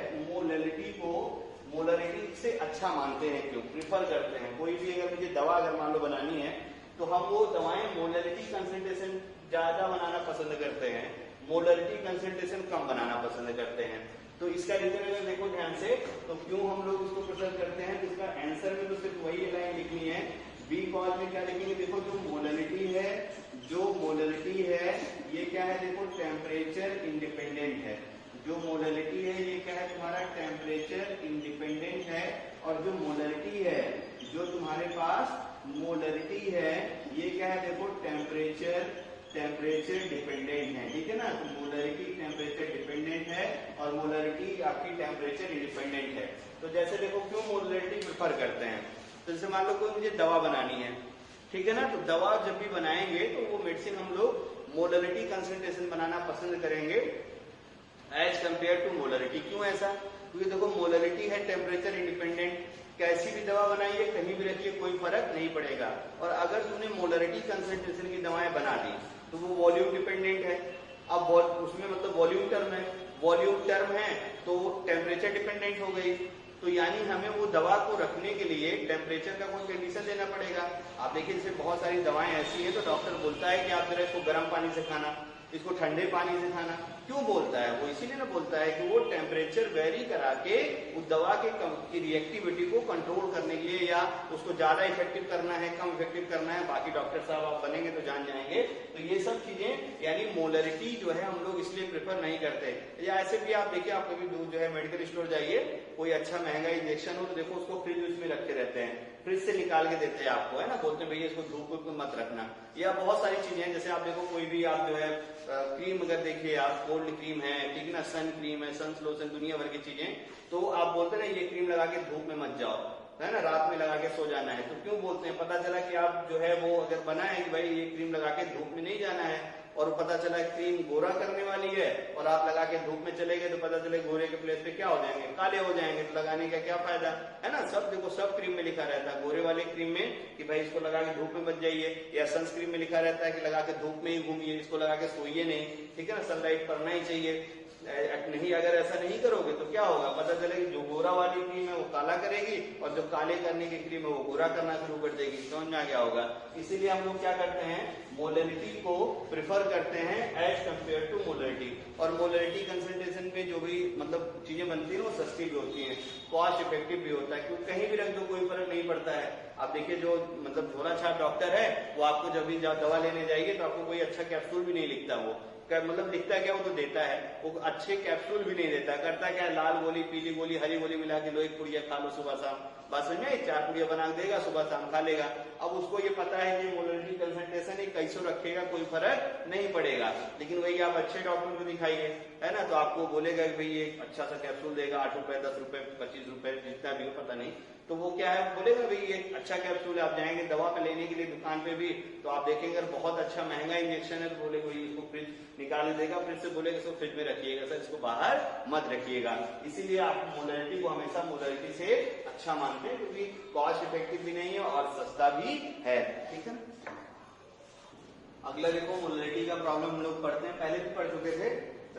मोलरिटी से अच्छा मानते हैं, क्यों प्रिफर करते हैं। कोई भी अगर मुझे दवा अगर मान लो बनानी है तो हम वो दवाएं मोलरिटी कंसंट्रेशन ज्यादा बनाना पसंद करते हैं, मोलरिटी कंसंट्रेशन कम बनाना पसंद करते हैं। तो इसका रीजन अगर देखो ध्यान से, तो क्यों हम लोग इसको प्रेफर करते हैं, तो इसका आंसर में तो सिर्फ वही लाइन लिखनी है। बी कॉज में क्या लिखेंगे, देखो जो मोलरिटी है ये क्या है, देखो टेम्परेचर इंडिपेंडेंट है। जो मोलरिटी है ये क्या है तुम्हारा, टेम्परेचर इंडिपेंडेंट है। और जो मोलरिटी है, जो तुम्हारे पास मोलरिटी है ये क्या है, देखो टेम्परेचर डिपेंडेंट है, ठीक है ना। तो मोलरिटी टेम्परेचर डिपेंडेंट है और मोलरिटी आपकी टेम्परेचर इंडिपेंडेंट है। तो जैसे देखो क्यों मोलरिटी प्रेफर करते हैं, तो जैसे मान लो कोई मुझे दवा बनानी है, ठीक है ना, तो दवा जब भी बनाएंगे तो वो मेडिसिन हम लोग मोलरिटी कंसंट्रेशन बनाना पसंद करेंगे एज कंपेयर टू मोलरिटी। क्यों ऐसा, क्योंकि देखो मोलरिटी है टेम्परेचर इंडिपेंडेंट, कैसी भी दवा बनाइए कहीं भी रखिए कोई फर्क नहीं पड़ेगा। और अगर तुमने मोलरिटी कंसंट्रेशन की दवाएं बना दी तो वो वॉल्यूम डिपेंडेंट है। अब उसमें मतलब वॉल्यूम टर्म है तो टेम्परेचर डिपेंडेंट हो गई। तो यानी हमें वो दवा को रखने के लिए टेम्परेचर का कोई कंडीशन देना पड़ेगा। आप देखिए जैसे बहुत सारी दवाएं ऐसी है तो डॉक्टर बोलता है कि आप जरा इसको गर्म पानी से खाना, इसको ठंडे पानी से खाना। क्यों बोलता है वो, इसीलिए ना बोलता है कि वो टेम्परेचर वेरी करा के उस दवा की रिएक्टिविटी को कंट्रोल करने के लिए, या उसको ज्यादा इफेक्टिव करना है कम इफेक्टिव करना है। बाकी डॉक्टर साहब आप बनेंगे तो जान जाएंगे। तो ये सब चीजें यानी मोलरिटी जो है हम लोग इसलिए प्रेफर नहीं करते। या ऐसे भी आप देखिए, आप कभी जो है मेडिकल स्टोर जाइए, कोई अच्छा महंगा इंजेक्शन हो तो देखो उसको फ्रिज में रखे रहते हैं, फ्रिज से निकाल के देते हैं आपको, है ना, बोलते हैं भैया इसको धूप में मत रखना। या बहुत सारी चीजें जैसे आप देखो कोई भी आप जो है क्रीम अगर देखिए आप, कोल्ड क्रीम है, ठीक है ना, सन क्रीम है, सन लोशन, दुनिया भर की चीजें, तो आप बोलते हैं ये क्रीम लगा के धूप में मत जाओ, है ना, रात में लगा के सो जाना है। तो क्यों बोलते हैं, पता चला कि आप जो है वो अगर बनाए कि भाई ये क्रीम लगा के धूप में नहीं जाना है, और पता चला क्रीम गोरा करने वाली है और आप लगा के धूप में चले गए तो पता चले गोरे के प्लेस पे क्या हो जाएंगे, काले हो जाएंगे। तो लगाने का क्या फायदा, है ना। सब देखो सब क्रीम में लिखा रहता है, गोरे वाले क्रीम में कि भाई इसको लगा के धूप में मत जाइए, या सनस्क्रीन में लिखा रहता है कि लगा के धूप में ही घूमिए, इसको लगा के सोइए नहीं, ठीक है ना, सनलाइट पड़ना ही चाहिए। नहीं, अगर ऐसा नहीं करोगे तो क्या होगा, पता चलेगा जो गोरा वाली क्रीम है वो काला करेगी और जो काले करने की क्रीम है वो गोरा करना शुरू कर देगी। समझ में आ गया होगा। इसीलिए हम लोग क्या करते हैं, मोलरिटी को प्रेफर करते हैं एज कंपेयर टू मोलरिटी। और मोलरिटी कंसंट्रेशन पे जो भी मतलब चीजें बनती है वो सस्ती भी होती है, कॉस्ट इफेक्टिव भी होता है, क्योंकि कहीं भी रख दो कोई फर्क नहीं पड़ता है। आप देखिए जो मतलब झोला छाप डॉक्टर है वो आपको जब भी दवा लेने जाएंगे तो आपको कोई अच्छा कैप्सूल भी नहीं लिखता, वो मतलब लिखता क्या, वो तो देता है, वो अच्छे कैप्सूल भी नहीं देता, करता क्या, लाल गोली, पीली गोली, हरी गोली मिला के लो, एक पुड़िया खा लो सुबह शाम, बस समझ में, 4 पुड़िया बना देगा, सुबह शाम खा लेगा। अब उसको ये पता है कि मोलरिटी कंसंट्रेशन ही कैसे रखेगा कोई फर्क नहीं पड़ेगा। लेकिन वही आप अच्छे डॉक्टर को दिखाइए, है ना, तो आपको बोलेगा कि भाई ये अच्छा सा कैप्सूल देगा, 8 रुपए, 10 रुपए, 25 रुपए, जितना भी हो पता नहीं, तो वो क्या है बोलेगा भाई ये अच्छा कैप्सूल है। आप जाएंगे दवा पे लेने के लिए दुकान पे भी तो आप देखेंगे अगर बहुत अच्छा महंगा इंजेक्शन है तो बोलेगा इसको फ्रिज निकाल देगा, फिर से बोलेगा इसको फ्रिज में रखिएगा सर, इसको बाहर मत रखिएगा। इसीलिए आप मोलरिटी को हमेशा मोलरिटी से अच्छा मानते हैं, क्योंकि कॉस्ट इफेक्टिव भी नहीं है और सस्ता भी है, ठीक है। अगला देखो मोलरिटी का प्रॉब्लम हम लोग पढ़ते हैं, पहले भी पढ़ चुके थे।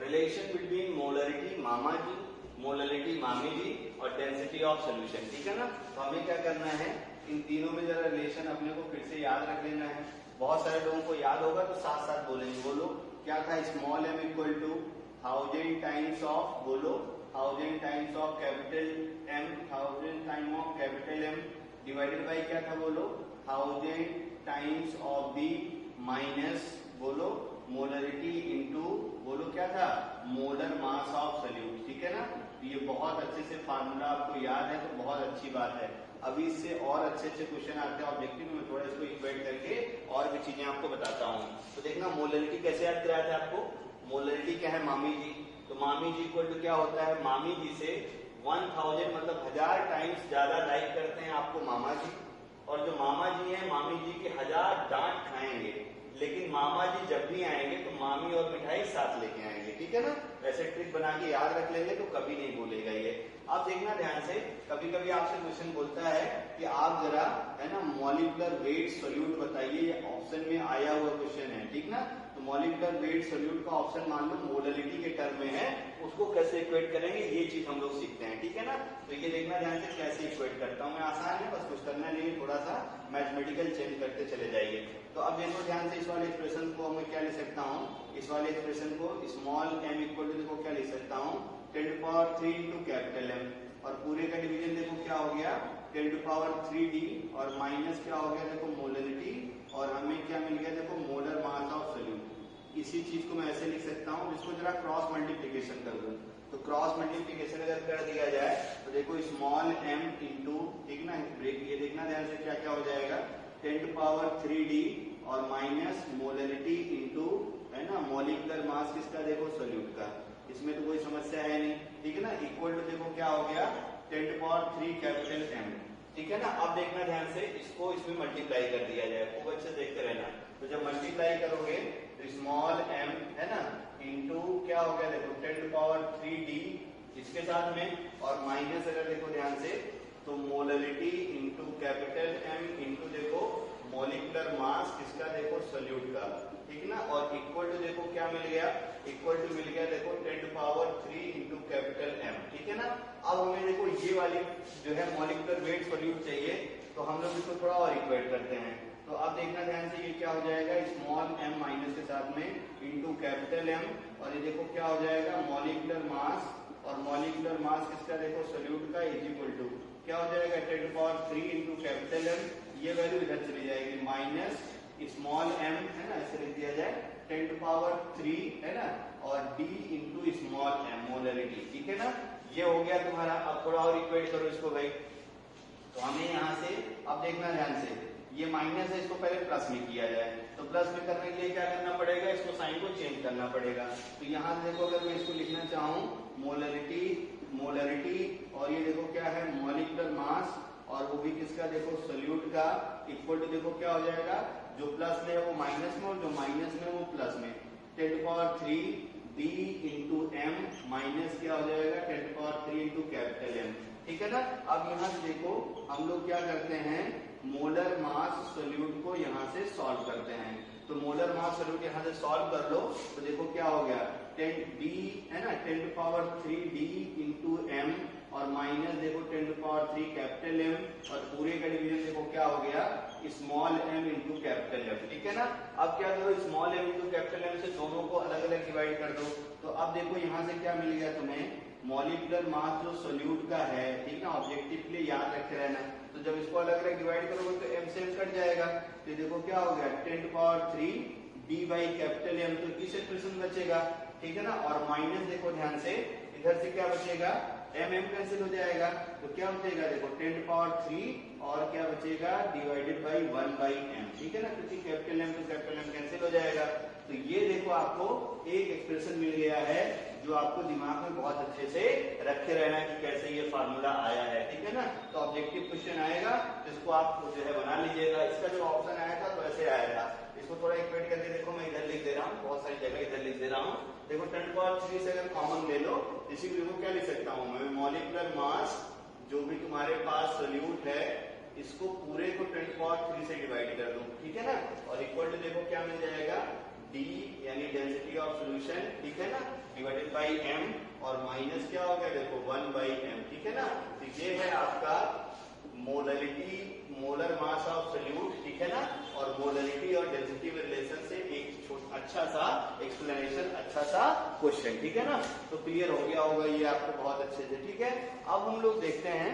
रिलेशन बिटवीन मोलरिटी मामा जी, मोलरिटी मामी जी और डेंसिटी ऑफ सोल्यूशन, ठीक है ना। तो हमें क्या करना है, इन तीनों में जरा रिलेशन अपने को फिर से याद रख लेना है। बहुत सारे लोगों को याद होगा तो साथ साथ बोलेंगे, बोलो क्या था, small m equal to 1000 times of, बोलो 1000 times of capital M, 1000 time of capital M divided by क्या था, बोलो 1000 टाइम्स ऑफ दी माइनस, बोलो मोलरिटी इनटू, बोलो क्या था, मोलर मास ऑफ सोल्यूट, ठीक है ना। ये बहुत अच्छे से फार्मूला आपको याद है तो बहुत अच्छी बात है। अभी इससे और अच्छे अच्छे क्वेश्चन आते हैं ऑब्जेक्टिव में, थोड़ा इसको इक्वेट करके और भी चीजें आपको बताता हूँ। तो देखना मोलरिटी कैसे याद कराया था आपको, मोलरिटी क्या है, मामी जी, तो मामी जी इक्वल टू क्या होता है, मामी जी से 1000 मतलब 1000 टाइम्स ज्यादा लाइक करते हैं आपको मामा जी, और जो मामा जी है मामी जी के 1000 डांट खाएंगे, लेकिन मामा जी जब भी आएंगे तो मामी और मिठाई साथ लेके आएंगे। ठीक है ना। वैसे ट्रिक बना के याद रख लेंगे तो कभी नहीं भूलेगा ये। अब देखना ध्यान से, कभी कभी आपसे क्वेश्चन बोलता है कि आप जरा है ना मॉलिक्यूलर वेट सोल्यूट बताइए, ये ऑप्शन में आया हुआ क्वेश्चन है, ठीक ना। तो मॉलिक्यूलर वेट सोल्यूट का ऑप्शन मान लो मोलरिटी के टर्म में है, उसको कैसे इक्वेट करेंगे ये चीज हम लोग सीखते हैं, ठीक है ना। तो ये देखना ध्यान से कैसे इक्वेट करता हूँ मैं, आसान है, बस कुछ करना नहीं, थोड़ा सा मैथमेटिकल चेंज करते चले जाइए। तो अब देखो ध्यान से, इस वाले एक्सप्रेशन को मैं क्या लिख सकता हूँ, इस वाले एक्सप्रेशन को स्मॉल m इक्वल टू देखो क्या लिख सकता हूँ 10 to power 3 into capital M, और पूरे का डिवीजन देखो क्या हो गया 10 to power 3d, और माइनस क्या हो गया देखो मोलरिटी, और हमें क्या मिल गया देखो मोलर मास ऑफ सोल्यूट। इसी चीज को मैं ऐसे लिख सकता हूँ, जिसको जरा क्रॉस मल्टीप्लीकेशन कर दूं, तो क्रॉस मल्टीप्लीकेशन अगर कर दिया जाए तो देखो स्मॉल m इंटू, ठीक ना, ये देखना ध्यान से क्या क्या हो जाएगा 10 to power 3d और माइनस मोलरिटी इंटू है ना मॉलिक्यूलर मास किसका देखो सोल्यूट का, इसमें तो कोई समस्या है नहीं, ठीक है ना। इक्वल टू देखो क्या हो गया 10 to power 3 कैपिटल M, ठीक है ना। अब देखना ध्यान से, इसको इसमें मल्टीप्लाई कर दिया जाए, खूब अच्छे से देखते रहना। तो जब मल्टीप्लाई करोगे तो स्मॉल m है ना इंटू क्या हो गया देखो 10 to power 3d इसके साथ में, और माइनस अगर देखो ध्यान से तो molarity into capital M into देखो मॉलिक्यूलर मास किसका देखो सोल्यूट का, ठीक ना। और इक्वल टू देखो क्या मिल गया, इक्वल टू मिल गया देखो 10 to power 3 into capital M, ठीक है ना। अब हमें देखो ये वाली जो है मॉलिक्यूलर वेट सोल्यूट चाहिए, तो हम लोग इसको थोड़ा और इक्वेट करते हैं। तो अब देखना ध्यान से, ये क्या हो जाएगा स्मॉल m माइनस के साथ में इंटू कैपिटल M, और ये देखो क्या हो जाएगा मॉलिक्यूलर मास, और मॉलिक्यूलर मास किसका देखो सोल्यूट का इज इक्वल टू क्या हो जाएगा 10 to power 3 into capital M, ये वैल्यू इधर चली जाएगी माइनस स्मॉल m है ना, ऐसे लिख दिया जाए 10 to power 3 है ना, और d into small m molarity, ठीक है ना। ये हो गया तुम्हारा। अब थोड़ा और इक्वेट करो इसको भाई, तो हमें यहाँ से अब देखना ध्यान से, ये माइनस है, इसको पहले प्लस में किया जाए, तो प्लस में करने के लिए क्या करना पड़ेगा, इसको साइन को चेंज करना पड़ेगा। तो यहाँ देखो अगर मैं इसको लिखना चाहूँ मोलरिटी मोलरिटी, और ये देखो क्या है मॉलिक्यूलर मास, और वो भी किसका देखो सोल्यूट का, इक्वल टू देखो क्या हो जाएगा जो प्लस में है वो माइनस में, और जो माइनस में वो प्लस में 10 to power 3 d into m minus क्या हो जाएगा 10 to power 3 into capital M, ठीक है ना। अब यहाँ से देखो हम लोग क्या करते हैं, मोलर मास सोल्यूट को यहाँ से सॉल्व करते हैं। तो मोलर मास सोल्यूट यहाँ से सॉल्व कर लो, तो देखो क्या हो गया 10d है ना 10 to power 3d into m, और माइनस देखो 10 to power 3 कैपिटल M, और पूरे का डिवीजन देखो क्या हो गया small m into capital M, ठीक है ना। अब क्या करो small m into capital M से दोनों को अलग अलग डिवाइड कर दो। तो अब देखो यहाँ से क्या मिल गया तुम्हें, मॉलिक्यूलर मास जो सोल्यूट का है, ठीक है, ऑब्जेक्टिव के लिए याद रखे रहना। तो जब इसको अलग अलग डिवाइड करोगे तो m से m कट जाएगा, तो देखो क्या हो गया 10 to power 3 d by capital M, तो किस एक्सप्रेशन बचेगा, ठीक है ना। और माइनस देखो ध्यान से, इधर से क्या बचेगा m कैंसिल हो जाएगा, तो क्या बचेगा देखो 10 to power 3 और क्या बचेगा डिवाइडेड बाई 1 बाई m, ठीक है ना, क्योंकि कैपिटल M तो कैपिटल M कैंसिल हो जाएगा। तो ये देखो आपको एक एक्सप्रेशन मिल गया है जो आपको दिमाग में बहुत अच्छे से रखे रहना है कि कैसे ये फार्मूला आया है, ठीक है ना। तो ऑब्जेक्टिव क्वेश्चन आएगा तो इसको आप जो है बना लीजिएगा। इसका जो ऑप्शन आया था तो ऐसे आया था, इसको थोड़ा इक्वेट करके देखो, मैं इधर लिख दे रहा हूँ, बहुत सारी जगह इधर लिख दे रहा हूँ। देखो 10 to power 3 से अगर कॉमन ले लो, इसी को देखो क्या लिख सकता हूँ मैं, मॉलिक्यूलर मास जो भी तुम्हारे पास सोल्यूट है इसको पूरे को 10 to power 3 से डिवाइड कर दो, ठीक है ना। और इक्वल टू देखो क्या मिल जाएगा d यानी डेंसिटी ऑफ सोल्यूशन, ठीक है ना, डिवाइडेड बाई m, और माइनस क्या हो गया देखो 1 बाई m, ठीक है ना। तो ये है आपका molarity molar mass of solute, ठीक है ना, और मोलरिटी और डेंसिटी रिलेशन से एक अच्छा सा एक्सप्लेनेशन, अच्छा सा क्वेश्चन, ठीक है ना। तो क्लियर हो गया होगा ये आपको बहुत अच्छे से, ठीक है। अब हम लोग देखते हैं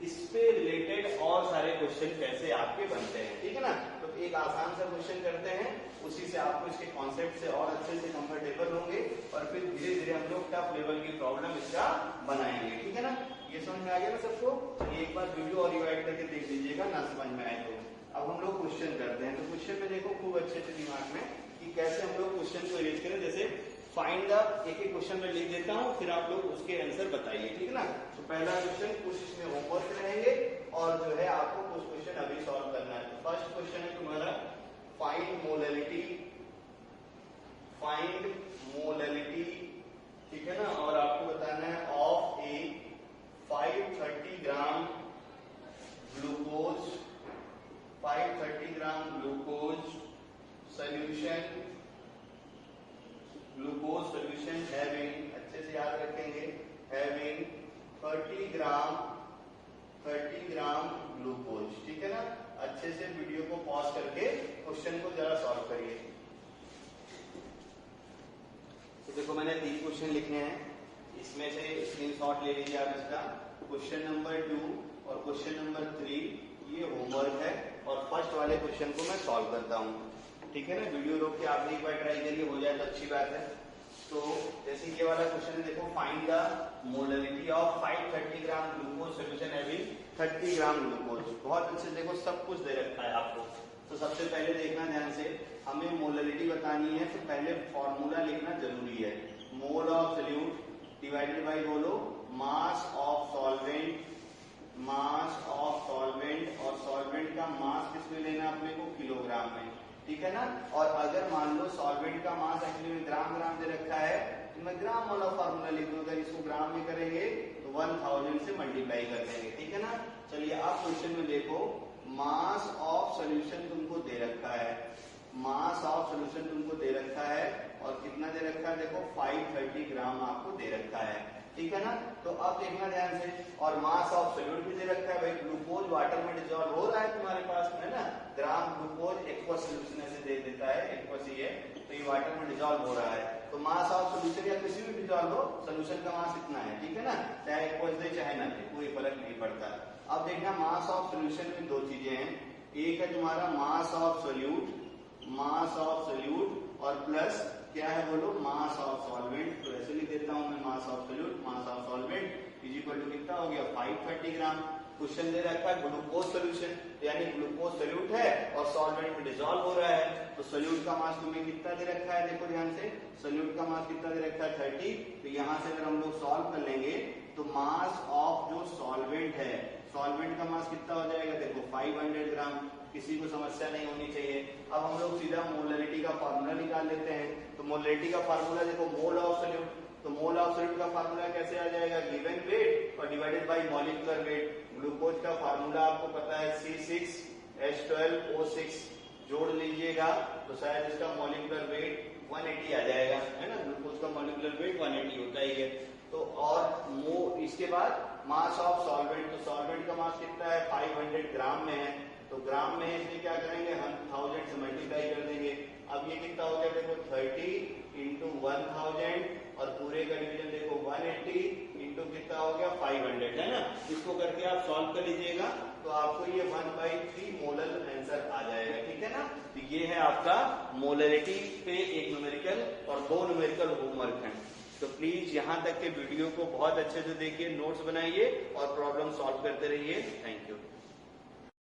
इस पे रिलेटेड और सारे क्वेश्चन कैसे आपके बनते हैं, ठीक है ना। तो एक आसान सा क्वेश्चन करते हैं, उसी से आपको इसके कॉन्सेप्ट से और अच्छे से कंफर्टेबल होंगे, और फिर धीरे धीरे हम लोग टफ लेवल की प्रॉब्लम इसका बनाएंगे, ठीक है ना। ये समझ में आ गया ना सबको। चलिए एक बार वीडियो और रिवाइड करके देख लीजिएगा, ना समझ में आए तो। अब हम लोग क्वेश्चन करते हैं, तो क्वेश्चन में देखो खूब अच्छे से दिमाग में कि कैसे हम लोग क्वेश्चन को अरेंज करें। जैसे फाइंड द, एक एक क्वेश्चन में लिख देता हूँ, फिर आप लोग उसके आंसर बताइए, ठीक है ना। तो पहला क्वेश्चन कुछ इसमें होमवर्क रहेंगे, और जो है आपको कुछ क्वेश्चन अभी सॉल्व करना है। तो फर्स्ट क्वेश्चन है तुम्हारा फाइंड मोलरिटी ठीक है ना। और आपको बताना है of A 530 gram glucose 530 gram glucose solution having, अच्छे से याद रखेंगे, हैविंग 30 ग्राम ग्लूकोज। ठीक है ना। अच्छे से वीडियो को पॉज करके क्वेश्चन को जरा सॉल्व करिए। तो देखो मैंने 3 क्वेश्चन लिखे हैं, इसमें से स्क्रीनशॉट ले लीजिए आप इसका। क्वेश्चन नंबर 2 और क्वेश्चन नंबर 3 ये होमवर्क है और फर्स्ट वाले क्वेश्चन को मैं सॉल्व करता हूँ। ठीक है ना। वीडियो रोक के आप एक बार ट्राई करिए, हो जाए तो अच्छी बात है। तो जैसे ये वाला क्वेश्चन है, देखो find the molarity of 530 gram glucose solution having 30 gram glucose. बहुत अच्छे, देखो सब कुछ दे रखा है आपको। तो सबसे पहले देखना ध्यान से, हमें मोलरिटी बतानी है तो पहले फॉर्मूला लिखना जरूरी है। मोल ऑफ सोल्यूट डिवाइडेड बाय बोलो मास ऑफ सॉल्वेंट, और सॉल्वेंट का मास किसमें लेना अपने को, किलोग्राम में। ठीक है ना। और अगर मान लो सॉल्वेंट का मास एक्चुअली में ग्राम दे रखा है, तो मैं ग्राम वाला फॉर्मूला लिख दूंगा, इसको ग्राम में करेंगे तो 1000 से मल्टीप्लाई कर देंगे। ठीक है ना। चलिए आप क्वेश्चन में देखो, मास ऑफ सोल्यूशन तुमको दे रखा है, मास ऑफ सोल्यूशन तुमको दे रखा है और कितना दे रखा है, देखो 530 ग्राम आपको दे रखा है। ठीक है ना। तो अब देखना ध्यान से, और मास ऑफ सोल्यूट भी दे रखा है। भाई ग्लूकोज वाटर में डिजॉल्व हो रहा है तुम्हारे पास में, है ना। ग्राम ग्लूकोज एक्वस सोल्यूशन ऐसे दे देता है, एक्वस ही है, तो ये वाटर में डिजॉल्व हो रहा है। तो मास ऑफ सोल्यूशन या किसी भी डिजॉल्व हो, सोल्यूशन का मास इतना है। ठीक है ना। चाहे एक्वस दे चाहे ना दे, कोई फर्क नहीं पड़ता। अब देखना मास ऑफ सोल्यूशन में 2 चीजें हैं, एक है तुम्हारा मास ऑफ सोल्यूट और प्लस क्या है बोलो, मास ऑफ सॉल्वेंट। तो ऐसे लिख देता हूं मैं, mass of solute mass of solvent is equal to कितना हो गया, 530 ग्राम। क्वेश्चन दे रखा है ग्लूकोज सोल्यूशन, यानी ग्लूकोज सोल्यूट है और सॉल्वेंट में डिसॉल्व हो रहा है, तो सोल्यूट का मास तुम्हें कितना दे रखा है, देखो ध्यान से, सोल्यूट का मास कितना दे रखा है 30। तो यहां से अगर हम लोग सॉल्व कर लेंगे तो मास ऑफ जो सॉल्वेंट है, सॉल्वेंट का मास कितना हो जाएगा, देखो 500 ग्राम। किसी को समस्या नहीं होनी चाहिए। अब हम लोग सीधा मोलरिटी का फार्मूला निकाल लेते हैं। तो मोलरिटी का फार्मूला देखो, मोल ऑफ सोल्यूट, तो मोल ऑफ सोल्यूट का फार्मूला कैसे आ जाएगा, गिवन वेट और divided by molecular weight. Glucose का फार्मूला आपको पता है C6H12O6, जोड़ लीजिएगा तो शायद इसका मॉलिक्यूलर वेट 180 आ जाएगा, है ना। ग्लूकोज का मॉलिक्यूलर वेट 180 होता ही है। तो और इसके बाद मास ऑफ सॉल्वेंट, तो सॉल्वेंट का मास कितना है, 500 ग्राम में है, तो ग्राम में है, इसलिए क्या करेंगे हम 1000 से मल्टीप्लाई कर देंगे। अब ये कितना हो गया, देखो 30 इंटू 1000 और पूरे का डिवीजन देखो 180 इंटू कितना हो गया 500, है ना। इसको करके आप सॉल्व कर लीजिएगा तो आपको ये 1/3 मोलर आंसर आ जाएगा। ठीक है ना। तो ये है आपका मोलरिटी पे एक न्यूमेरिकल और 2 न्यूमेरिकल होमवर्क है। तो प्लीज यहाँ तक के वीडियो को बहुत अच्छे से देखिए, नोट्स बनाइए और प्रॉब्लम सॉल्व करते रहिए। Thank you.